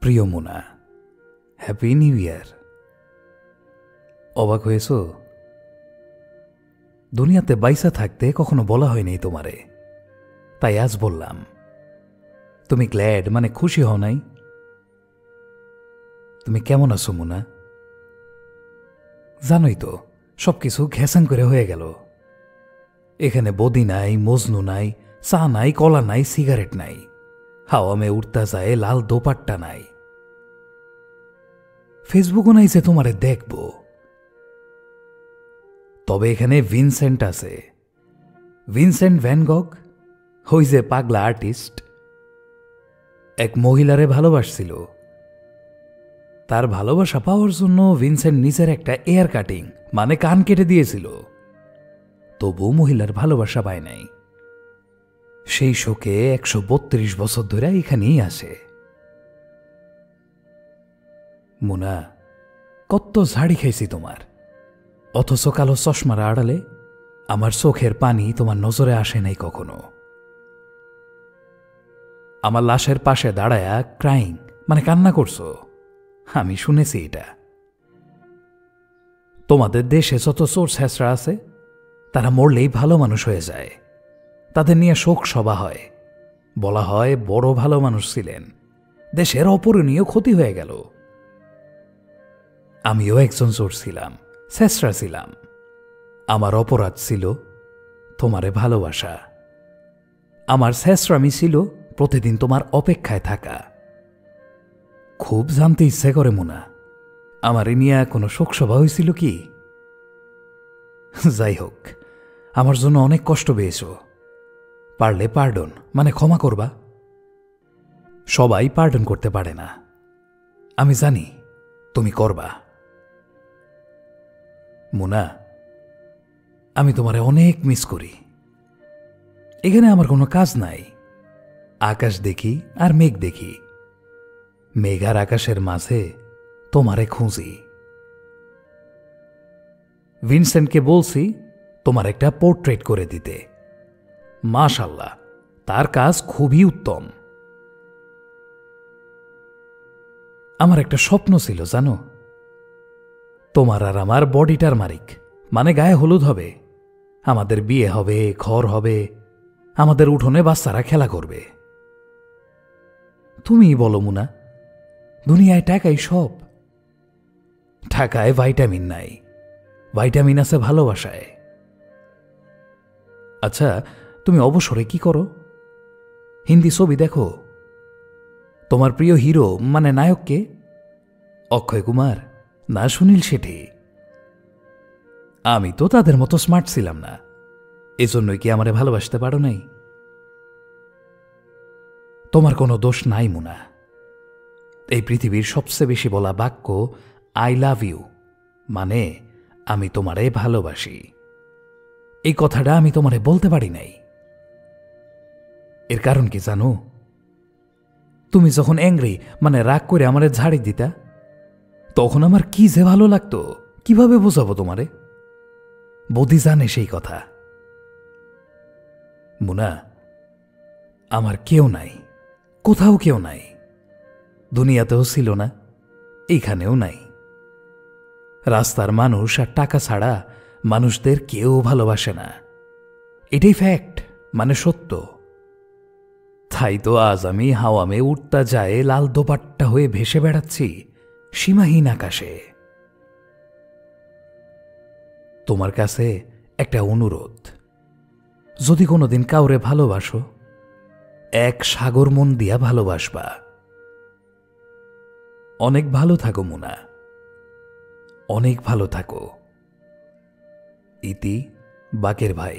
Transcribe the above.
প্রিয় মুনা, happy new year. অবাক হয়েছ? দুনিয়াতে বাইসা থাকতে কখনো বলা হয়নি তোমারে, তাই আজ বললাম। তুমি গ্ল্যাড মানে খুশি হও নাই? তুমি কেমন আছো মুনা? জানোই তো সবকিছু ঘেসাং করে হয়ে গেল। এখানে বদি নাই, মজনু নাই, চা নাই, কলা নাই, সিগারেট নাই, হাওয়া মে উড়তা যায় লাল দোপাট্টা নাই। ফেসবুকও নাই যে তোমারে দেখব। তবে এখানে ভিনসেন্ট আছে, ভিনসেন্ট ভ্যান গগ, ওই যে পাগলা আর্টিস্ট। এক মহিলারে ভালোবাসছিল। তার ভালোবাসা পাওয়ার জন্য ভিনসেন্ট নিজের একটা এয়ার কাটিং মানে কান কেটে দিয়েছিল। তবু মহিলার ভালোবাসা পায় নাই। সেই শোকে 132 বছর ধরে এখানেই আসে। মুনা, কত ঝাড়ি খাইছি তোমার, অথচ কালো চশমার আড়ালে আমার চোখের পানি তোমার নজরে আসে নাই কখনো। আমার লাশের পাশে দাঁড়ায়া ক্রাইং মানে কান্না করছো, আমি শুনেছি এটা। তোমাদের দেশে যত চোর ছেঁচড়া আছে তারা মরলেই ভালো মানুষ হয়ে যায়। তাদের নিয়ে শোক সভা হয়, বলা হয় বড় ভালো মানুষ ছিলেন, দেশের অপূরণীয় ক্ষতি হয়ে গেল। আমিও একজন চোর ছিলাম, ছেঁচড়া ছিলাম। আমার অপরাধ ছিল তোমারে ভালোবাসা। আমার ছেঁচড়ামি ছিল প্রতিদিন তোমার অপেক্ষায় থাকা। খুব জানতে ইচ্ছে করে মুনা, আমার এ নিয়ে কোনো শোকসভা হয়েছিল কি? যাই হোক, আমার জন্য অনেক কষ্ট পেয়েছ। পারলে পার্ডন মানে ক্ষমা করবা। সবাই পার্ডন করতে পারে না, আমি জানি তুমি করবা। মুনা, আমি তোমারে অনেক মিস করি। এখানে আমার কোনো কাজ নাই। আকাশ দেখি আর মেঘ দেখি, মেঘ আর আকাশের মাঝে তোমারে খুঁজি। ভিনসেন্টকে বলছি তোমার একটা পোর্ট্রেট করে দিতে। মাশাআল্লাহ, তার কাজ খুবই উত্তম। আমার একটা স্বপ্ন ছিল জানো, তোমার আর আমার বডিটার মালিক মানে গায়ে হলুদ হবে, আমাদের বিয়ে হবে, ঘর হবে, আমাদের উঠোনে বাচ্চারা খেলা করবে। তুমিই বলো মুনা, দুনিয়ায় টাকাই সব? টাকায় ভাইটামিন নাই, ভাইটামিন আছে ভালোবাসায়। আচ্ছা, তুমি অবসরে কি করো? হিন্দি ছবি দেখো? তোমার প্রিয় হিরো মানে নায়ক কে? অক্ষয় কুমার না সুনীল শেঠি? আমি তো তাদের মতো স্মার্ট ছিলাম না, এজন্যই কি আমারে ভালোবাসতে পারো নাই? তোমার কোনো দোষ নাই মুনা। এই পৃথিবীর সবচেয়ে বেশি বলা বাক্য আই লাভ ইউ মানে আমি তোমারে ভালোবাসি। এই কথাটা আমি তোমারে বলতে পারি নাই। এর কারণ কি জানো? তুমি যখন অ্যাংরি মানে রাগ করে আমারে ঝাড়ি দিতা, তখন আমার কি যে ভালো লাগতো, কিভাবে বোঝাবো তোমারে? বদি জানে সেই কথা। মুনা, আমার কেউ নাই, কোথাও কেউ নাই। দুনিয়াতেও ছিল না, এইখানেও নাই। রাস্তার মানুষ আর টাকা ছাড়া মানুষদের কেউ ভালোবাসে না, এটাই ফ্যাক্ট মানে সত্য। তাই তো আজ আমি হাওয়ামে উড়তা যায় লাল দোপাট্টা হয়ে ভেসে বেড়াচ্ছি সীমাহীন আকাশে। তোমার কাছে একটা অনুরোধ, যদি কোনোদিন কাউরে ভালোবাসো, এক সাগর মন দিয়া ভালোবাসবা। অনেক ভালো থাকো মুনা, অনেক ভালো থাকো। ইতি বাকের ভাই।